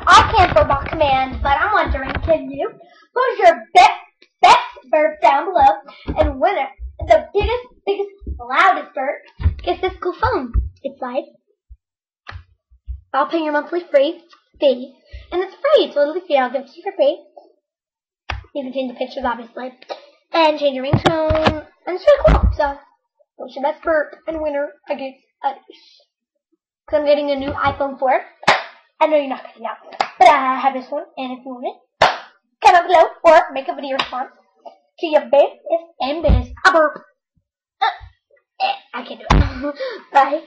I can't burp off command, but I'm wondering, can you? Who's your best burp down below? And winner, the biggest, loudest burp gets this cool phone. It's live. I'll pay your monthly fee, and it's free. It's literally free. I'll give it to you for free. You can change the pictures, obviously, and change your ringtone, and it's really cool. So, what's your best burp and winner against others? Because I'm getting a new iPhone 4. I know you're not getting that, but I have this one, and if you want it, comment below or make a video response to your best and biggest burp. I can't do it. Bye.